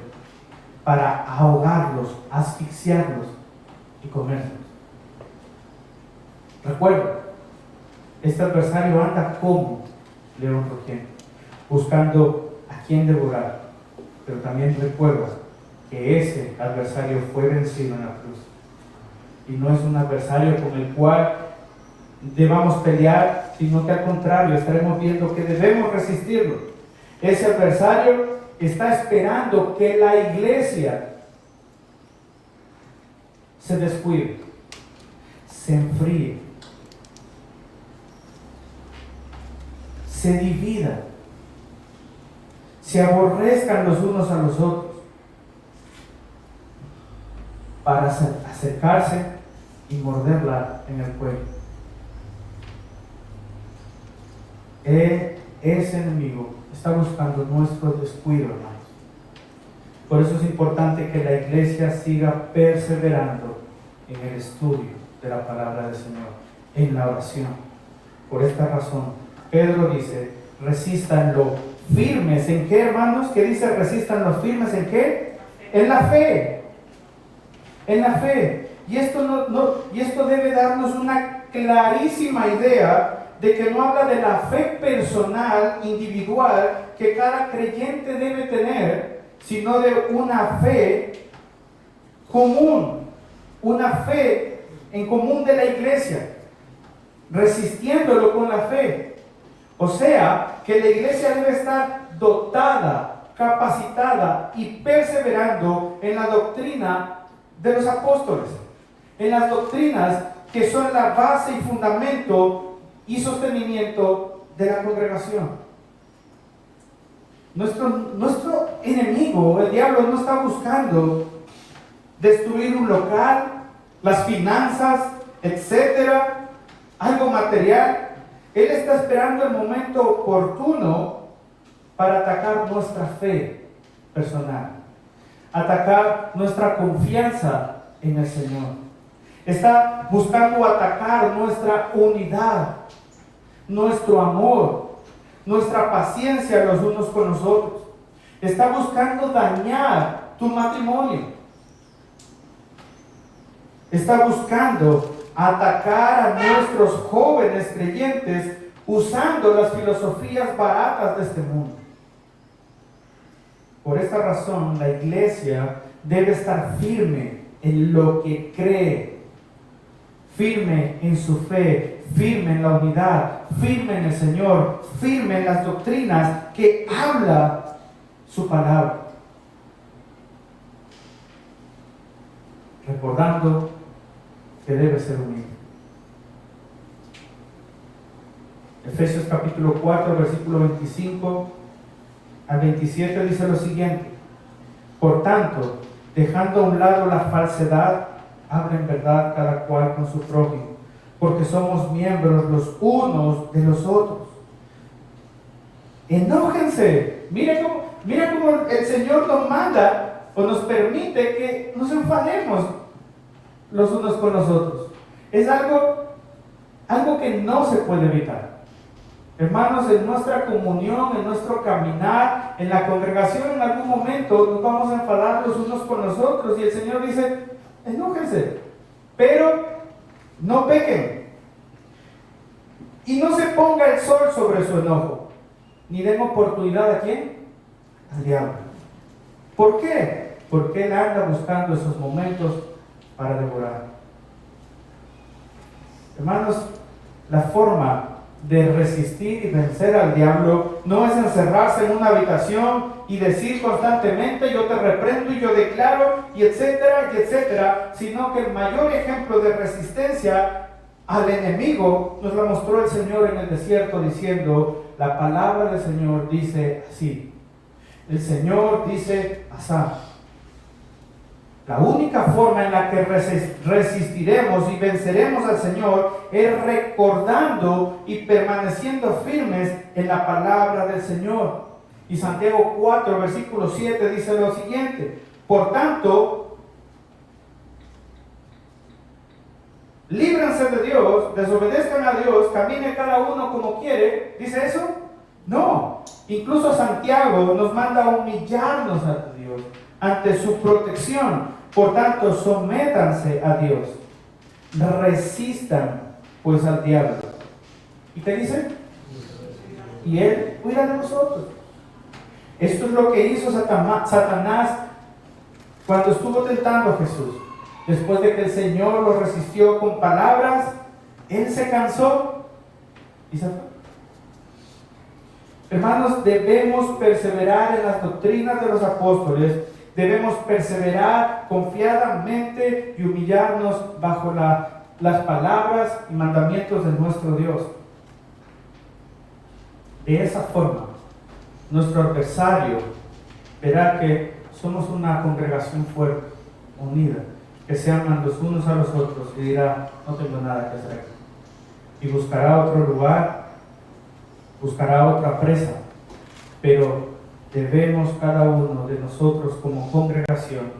para ahogarlos, asfixiarlos y comerlos. Recuerda, este adversario anda como león rugiente, buscando a quien devorar. Pero también recuerda que ese adversario fue vencido en la cruz. Y no es un adversario con el cual debamos pelear, sino que al contrario, estaremos viendo que debemos resistirlo. Ese adversario está esperando que la iglesia se descuide, se enfríe, se divida, se aborrezcan los unos a los otros, para acercarse y morderla en el cuello. Ese enemigo está buscando nuestro descuido, hermanos. Por eso es importante que la iglesia siga perseverando en el estudio de la palabra del Señor, en la oración. Por esta razón, Pedro dice, resístanlo firmes. ¿En qué, hermanos? ¿Qué dice resistan los firmes? ¿En qué? En la fe. En la fe. Y esto debe darnos una clarísima idea de que no habla de la fe personal, individual, que cada creyente debe tener, sino de una fe común, una fe en común de la iglesia, resistiéndolo con la fe. O sea, que la iglesia debe estar dotada, capacitada y perseverando en la doctrina de los apóstoles, en las doctrinas que son la base y fundamento y sostenimiento de la congregación. Nuestro enemigo, el diablo, no está buscando destruir un local, las finanzas, etcétera, algo material. Él está esperando el momento oportuno para atacar nuestra fe personal, atacar nuestra confianza en el Señor. Está buscando atacar nuestra unidad, nuestro amor, nuestra paciencia los unos con los otros. Está buscando dañar tu matrimonio. Está buscando atacar a nuestros jóvenes creyentes usando las filosofías baratas de este mundo. Por esta razón, la iglesia debe estar firme en lo que cree, firme en su fe, firme en la unidad, firme en el Señor, firme en las doctrinas que habla su palabra. Recordando que debe ser humilde. Efesios capítulo 4, versículo 25 al 27 dice lo siguiente: por tanto, dejando a un lado la falsedad, hablen verdad cada cual con su prójimo, porque somos miembros los unos de los otros. Enójense. Mira cómo el Señor nos manda o nos permite que nos enfademos los unos con los otros. Es algo que no se puede evitar. Hermanos, en nuestra comunión, en nuestro caminar, en la congregación, en algún momento nos vamos a enfadar los unos con los otros. Y el Señor dice, enójense, pero no pequen. Y no se ponga el sol sobre su enojo, ni den oportunidad ¿a quién? Al diablo. ¿Por qué? Porque él anda buscando esos momentos para devorar. Hermanos, la forma de resistir y vencer al diablo no es encerrarse en una habitación y decir constantemente yo te reprendo y yo declaro y etcétera, sino que el mayor ejemplo de resistencia al enemigo nos lo mostró el Señor en el desierto diciendo, la palabra del Señor dice así, el Señor dice asá. La única forma en la que resistiremos y venceremos al Señor es recordando y permaneciendo firmes en la palabra del Señor. Y Santiago 4, versículo 7 dice lo siguiente: por tanto, líbrense de Dios, desobedezcan a Dios, camine cada uno como quiere. ¿Dice eso? No. Incluso Santiago nos manda a humillarnos a Dios ante su protección. Por tanto, sométanse a Dios, resistan pues al diablo. ¿Y qué dice? Y él cuida de nosotros. Esto es lo que hizo Satanás cuando estuvo tentando a Jesús. Después de que el Señor lo resistió con palabras, él se cansó y se fue. Hermanos, debemos perseverar en las doctrinas de los apóstoles. Debemos perseverar confiadamente y humillarnos bajo las palabras y mandamientos de nuestro Dios. De esa forma, nuestro adversario verá que somos una congregación fuerte, unida, que se aman los unos a los otros y dirá, no tengo nada que hacer aquí. Y buscará otro lugar, buscará otra presa, pero debemos cada uno de nosotros como congregación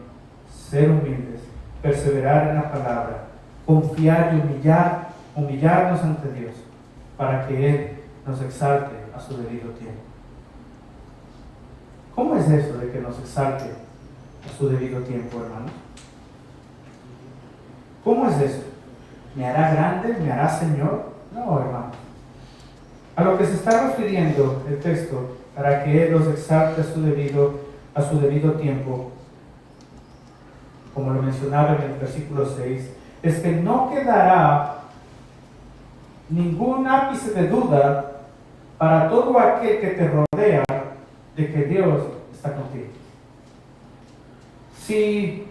ser humildes, perseverar en la palabra, confiar y humillarnos ante Dios para que Él nos exalte a su debido tiempo. ¿Cómo es eso de que nos exalte a su debido tiempo, hermanos? ¿Cómo es eso? ¿Me hará grande? ¿Me hará Señor? No, hermanos. A lo que se está refiriendo el texto, para que Él los exalte a su debido tiempo, como lo mencionaba en el versículo 6, es que no quedará ningún ápice de duda para todo aquel que te rodea de que Dios está contigo. Si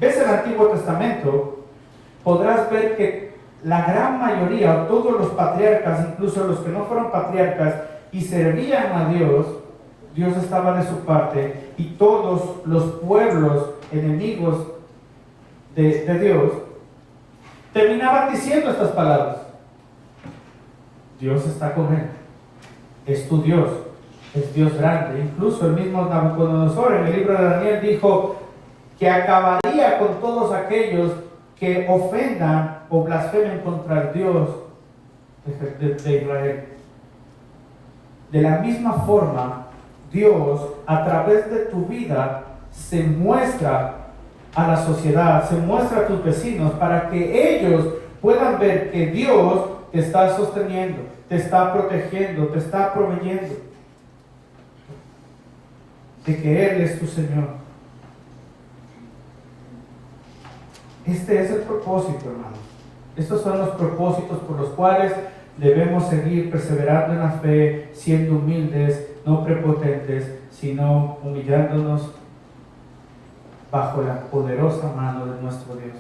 ves el Antiguo Testamento, podrás ver que la gran mayoría, todos los patriarcas, incluso los que no fueron patriarcas y servían a Dios, Dios estaba de su parte, y todos los pueblos enemigos de Dios terminaban diciendo estas palabras: Dios está con él, es tu Dios, es Dios grande. Incluso el mismo Nabucodonosor en el libro de Daniel dijo que acabaría con todos aquellos que ofendan o blasfemen contra el Dios de Israel. De la misma forma, Dios a través de tu vida se muestra a la sociedad, se muestra a tus vecinos para que ellos puedan ver que Dios te está sosteniendo, te está protegiendo, te está proveyendo, de que Él es tu Señor. Este es el propósito, hermanos. Estos son los propósitos por los cuales debemos seguir perseverando en la fe, siendo humildes, no prepotentes, sino humillándonos bajo la poderosa mano de nuestro Dios,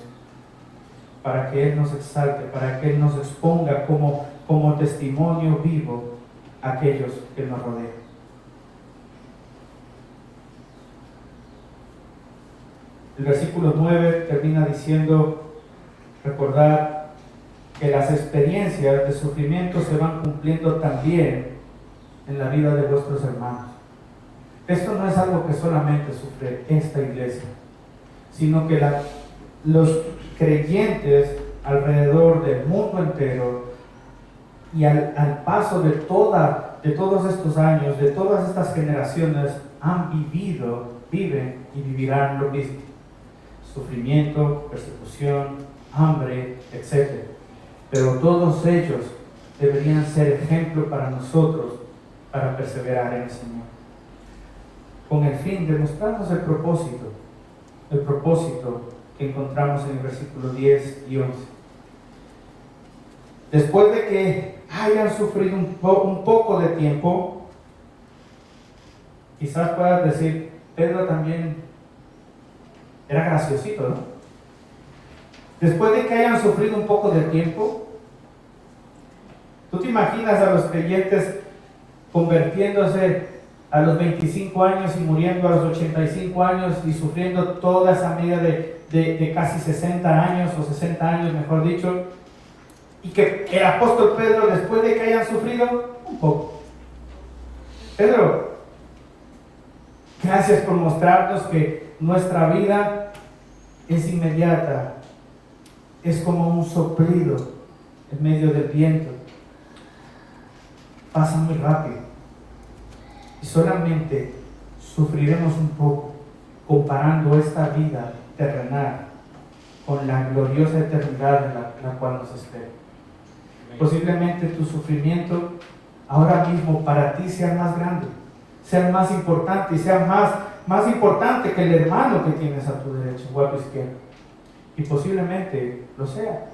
para que Él nos exalte, para que Él nos exponga como testimonio vivo a aquellos que nos rodean. El versículo 9 termina diciendo: recordad que las experiencias de sufrimiento se van cumpliendo también en la vida de vuestros hermanos. Esto no es algo que solamente sufre esta iglesia, sino que los creyentes alrededor del mundo entero, y al paso de todos estos años, de todas estas generaciones, han vivido, viven y vivirán lo mismo: sufrimiento, persecución, hambre, etc. Pero todos ellos deberían ser ejemplo para nosotros para perseverar en el Señor. Con el fin de mostrarnos el propósito que encontramos en el versículo 10 y 11. Después de que hayan sufrido un poco de tiempo, quizás puedas decir, Pedro también era graciosito, ¿no? Después de que hayan sufrido un poco de tiempo, ¿tú te imaginas a los creyentes convirtiéndose a los 25 años y muriendo a los 85 años y sufriendo toda esa medida de casi 60 años o 60 años, mejor dicho? Y que el apóstol Pedro, después de que hayan sufrido un poco, Pedro, gracias por mostrarnos que nuestra vida es inmediata, es como un soplido en medio del viento, pasa muy rápido y solamente sufriremos un poco comparando esta vida terrenal con la gloriosa eternidad en la cual nos espera. Posiblemente tu sufrimiento ahora mismo para ti sea más grande, sea más importante y sea más importante que el hermano que tienes a tu derecha o a tu izquierda. Y posiblemente lo sea.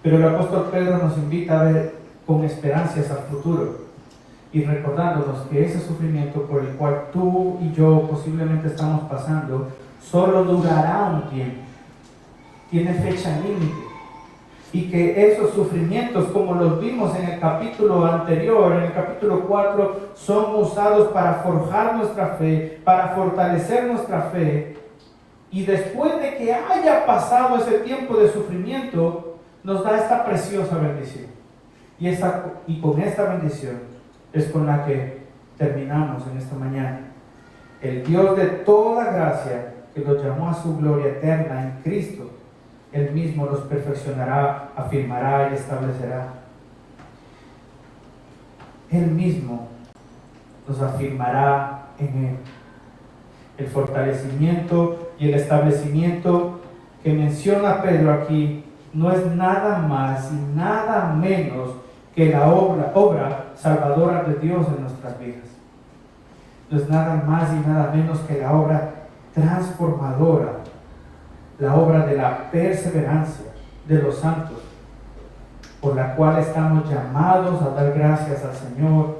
Pero el apóstol Pedro nos invita a ver con esperanzas al futuro y recordándonos que ese sufrimiento por el cual tú y yo posiblemente estamos pasando solo durará un tiempo, tiene fecha límite, y que esos sufrimientos, como los vimos en el capítulo anterior, en el capítulo 4, son usados para forjar nuestra fe, para fortalecer nuestra fe, y después de que haya pasado ese tiempo de sufrimiento, nos da esta preciosa bendición. Y con esta bendición es con la que terminamos en esta mañana. El Dios de toda gracia, que los llamó a su gloria eterna en Cristo, Él mismo los perfeccionará, afirmará y establecerá. Él mismo nos afirmará en Él. El fortalecimiento y el establecimiento que menciona Pedro aquí no es nada más y nada menos que la obra salvadora de Dios en nuestras vidas. No es nada más y nada menos que la obra transformadora, la obra de la perseverancia de los santos, por la cual estamos llamados a dar gracias al Señor,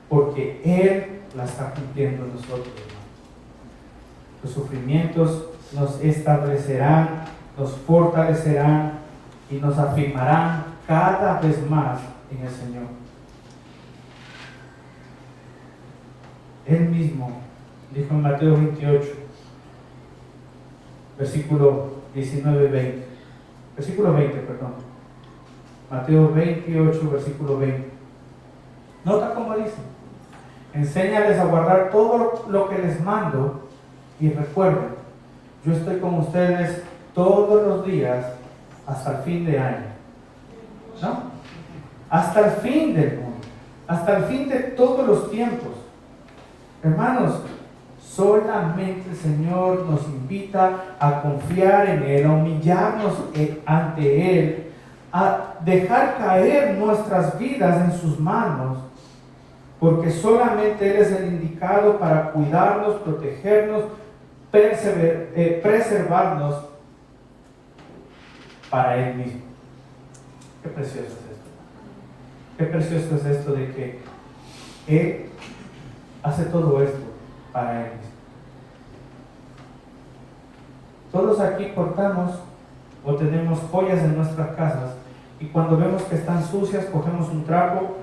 porque Él la está cumpliendo en nosotros, hermanos. Los sufrimientos nos establecerán, nos fortalecerán y nos afirmarán cada vez más en el Señor. Él mismo dijo en Mateo 28, versículo 19 y 20. Versículo 20, perdón. Mateo 28, versículo 20. Nota cómo dice: enséñales a guardar todo lo que les mando, y recuerden, yo estoy con ustedes todos los días hasta el fin de año. ¿No? Hasta el fin del mundo, hasta el fin de todos los tiempos. Hermanos, solamente el Señor nos invita a confiar en Él, a humillarnos ante Él, a dejar caer nuestras vidas en sus manos, porque solamente Él es el indicado para cuidarnos, protegernos, preservarnos para Él mismo. Qué precioso es esto. Qué precioso es esto de que Él hace todo esto para Él mismo. Todos aquí portamos o tenemos joyas en nuestras casas, y cuando vemos que están sucias, cogemos un trapo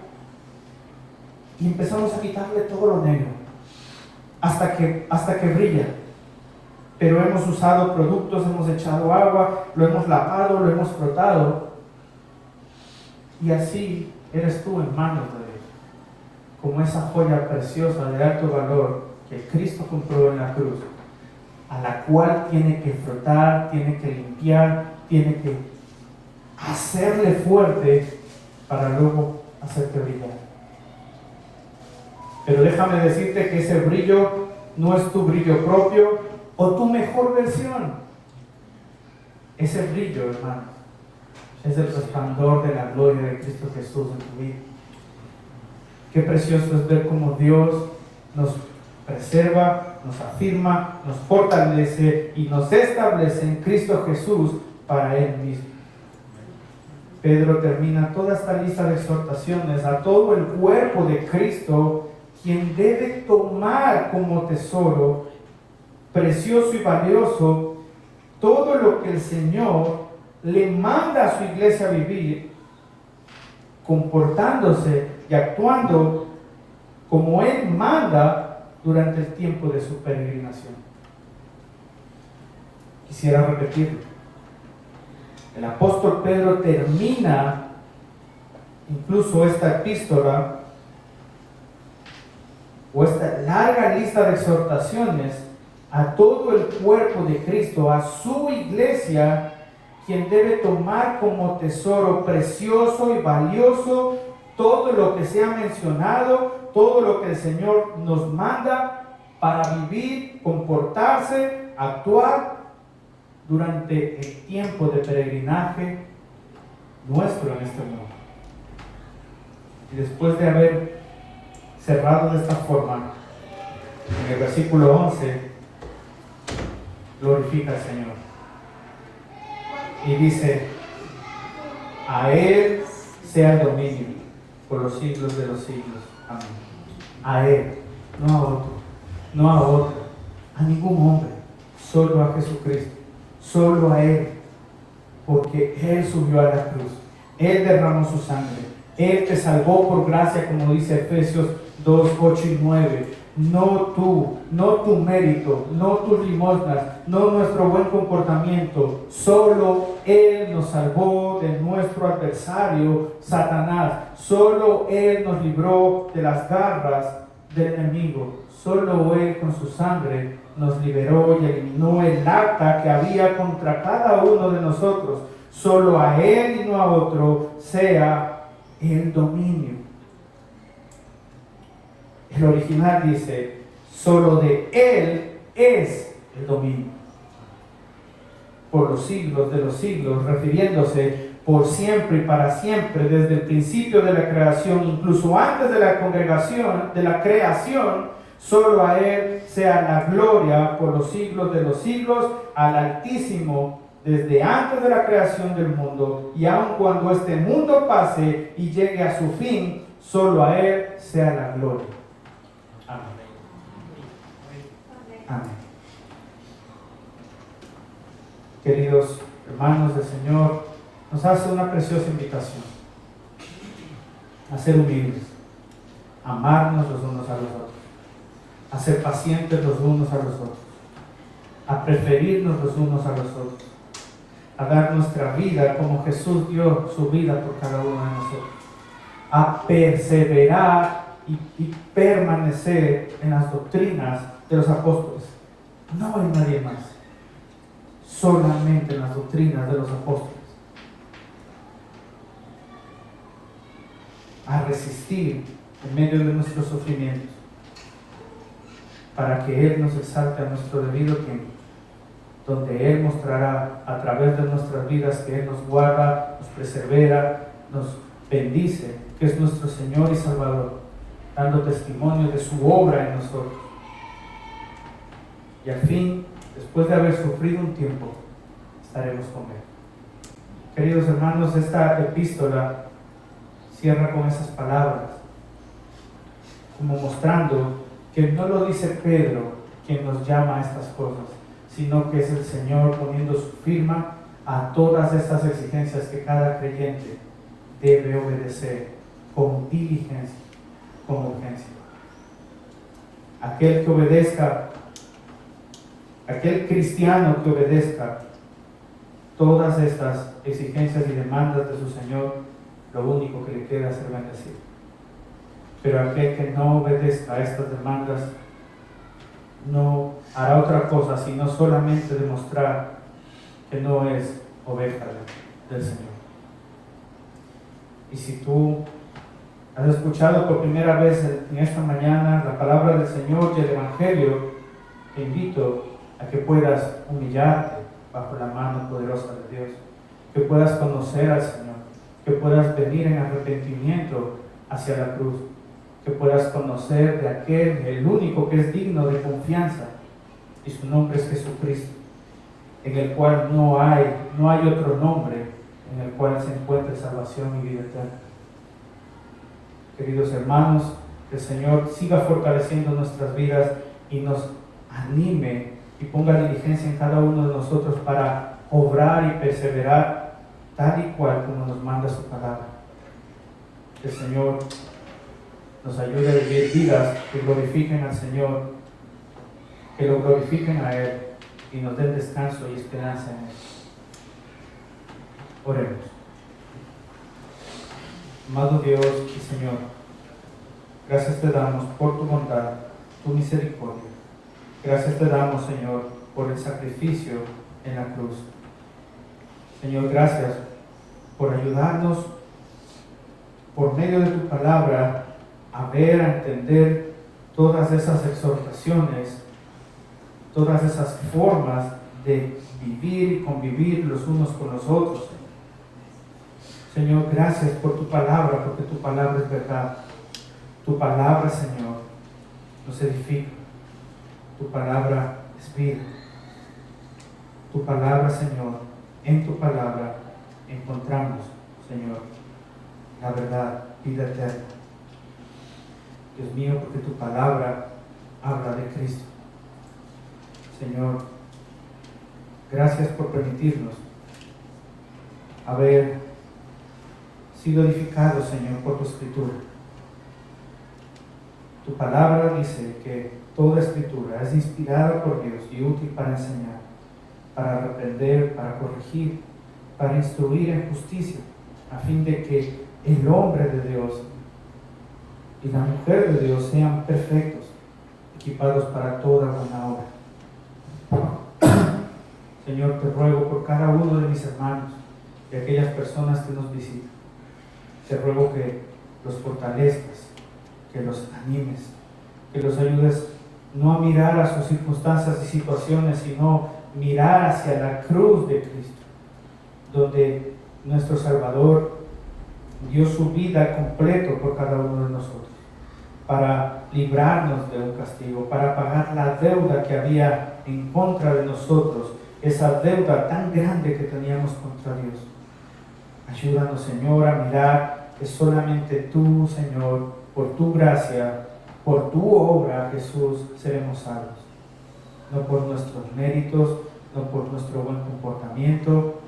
y empezamos a quitarle todo lo negro hasta que brilla. Pero hemos usado productos, hemos echado agua, lo hemos lavado, lo hemos frotado, y así eres tú en manos de Dios, como esa joya preciosa de alto valor que Cristo compró en la cruz, a la cual tiene que frotar, tiene que limpiar, tiene que hacerle fuerte para luego hacerte brillar. Pero déjame decirte que ese brillo no es tu brillo propio o tu mejor versión. Ese brillo, hermano, es el resplandor de la gloria de Cristo Jesús en tu vida. Qué precioso es ver cómo Dios nos preserva, nos afirma, nos fortalece y nos establece en Cristo Jesús para Él mismo. Pedro termina toda esta lista de exhortaciones a todo el cuerpo de Cristo, quien debe tomar como tesoro precioso y valioso todo lo que el Señor le manda a su iglesia a vivir, comportándose y actuando como Él manda durante el tiempo de su peregrinación. Quisiera repetirlo. El apóstol Pedro termina incluso esta epístola o esta larga lista de exhortaciones a todo el cuerpo de Cristo, a su iglesia, quien debe tomar como tesoro precioso y valioso todo lo que se ha mencionado, todo lo que el Señor nos manda para vivir, comportarse, actuar durante el tiempo de peregrinaje nuestro en este mundo. Y después de haber cerrado de esta forma, en el versículo 11, glorifica al Señor. Y dice, a Él sea el dominio por los siglos de los siglos. Amén. A Él, no a otro, no a otro, a ningún hombre, solo a Jesucristo, solo a Él, porque Él subió a la cruz, Él derramó su sangre, Él te salvó por gracia, como dice Efesios 2, 8 y 9. No tú, no tu mérito, no tus limosnas, no nuestro buen comportamiento. Solo Él nos salvó de nuestro adversario, Satanás. Solo Él nos libró de las garras del enemigo. Solo Él con su sangre nos liberó y eliminó el acta que había contra cada uno de nosotros. Solo a Él y no a otro sea el dominio. El original dice, solo de Él es el dominio. Por los siglos de los siglos, refiriéndose por siempre y para siempre, desde el principio de la creación, incluso antes de la congregación, de la creación, solo a Él sea la gloria por los siglos de los siglos, al Altísimo, desde antes de la creación del mundo, y aun cuando este mundo pase y llegue a su fin, solo a Él sea la gloria. Amén. Amén. Queridos hermanos del Señor, nos hace una preciosa invitación a ser humildes, a amarnos los unos a los otros, a ser pacientes los unos a los otros, a preferirnos los unos a los otros, a dar nuestra vida como Jesús dio su vida por cada uno de nosotros, a perseverar y permanecer en las doctrinas de los apóstoles, no en nadie más, solamente en las doctrinas de los apóstoles, a resistir en medio de nuestros sufrimientos, para que Él nos exalte a nuestro debido tiempo, donde Él mostrará a través de nuestras vidas que Él nos guarda, nos persevera, nos bendice, que es nuestro Señor y Salvador, dando testimonio de su obra en nosotros. Y al fin, después de haber sufrido un tiempo, estaremos con Él. Queridos hermanos, esta epístola cierra con esas palabras, como mostrando que no lo dice Pedro quien nos llama a estas cosas, sino que es el Señor poniendo su firma a todas estas exigencias que cada creyente debe obedecer con diligencia, con urgencia. Aquel que obedezca, aquel cristiano que obedezca todas estas exigencias y demandas de su Señor, lo único que le queda es ser bendecido. Pero aquel que no obedezca a estas demandas no hará otra cosa sino solamente demostrar que no es oveja del Señor. Y si tú has escuchado por primera vez en esta mañana la palabra del Señor y el Evangelio, te invito a que puedas humillarte bajo la mano poderosa de Dios, que puedas conocer al Señor, que puedas venir en arrepentimiento hacia la cruz, que puedas conocer de aquel, el único que es digno de confianza, y su nombre es Jesucristo, en el cual no hay otro nombre en el cual se encuentre salvación y vida eterna. Queridos hermanos, que el Señor siga fortaleciendo nuestras vidas y nos anime y ponga diligencia en cada uno de nosotros para obrar y perseverar tal y cual como nos manda su palabra. Que el Señor nos ayude a vivir vidas que glorifiquen al Señor, que lo glorifiquen a Él y nos den descanso y esperanza en Él. Oremos. Amado Dios y Señor, gracias te damos por tu bondad, tu misericordia. Gracias te damos, Señor, por el sacrificio en la cruz. Señor, gracias por ayudarnos por medio de tu palabra a ver, a entender todas esas exhortaciones, todas esas formas de vivir y convivir los unos con los otros. Señor, gracias por tu palabra, porque tu palabra es verdad. Tu palabra, Señor, nos edifica. Tu palabra es vida. Tu palabra, Señor, en tu palabra encontramos, Señor, la verdad, vida eterna. Dios mío, porque tu palabra habla de Cristo. Señor, gracias por permitirnos haber sido edificados, Señor, por tu escritura. Tu palabra dice que toda escritura es inspirada por Dios y útil para enseñar, para reprender, para corregir, para instruir en justicia, a fin de que el hombre de Dios y la mujer de Dios sean perfectos, equipados para toda buena obra. Señor, te ruego por cada uno de mis hermanos y aquellas personas que nos visitan. Te ruego que los fortalezcas, que los animes, que los ayudes no a mirar a sus circunstancias y situaciones, sino mirar hacia la cruz de Cristo, donde nuestro Salvador dio su vida completo por cada uno de nosotros, para librarnos de un castigo, para pagar la deuda que había en contra de nosotros, esa deuda tan grande que teníamos contra Dios. Ayúdanos, Señor, a mirar que solamente tú, Señor, por tu gracia, por tu obra, Jesús, seremos salvos. No por nuestros méritos, no por nuestro buen comportamiento,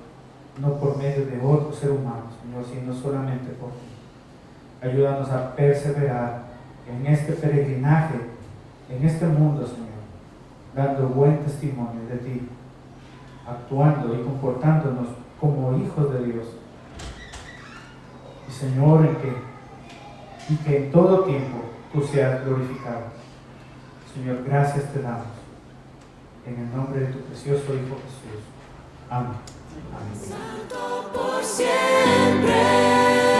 no por medio de otro ser humano, Señor, sino solamente por ti. Ayúdanos a perseverar en este peregrinaje, en este mundo, Señor, dando buen testimonio de ti, actuando y comportándonos como hijos de Dios. Y Señor, y que en todo tiempo tú seas glorificado. Señor, gracias te damos. En el nombre de tu precioso Hijo Jesús. Amén. Amén. Santo por siempre.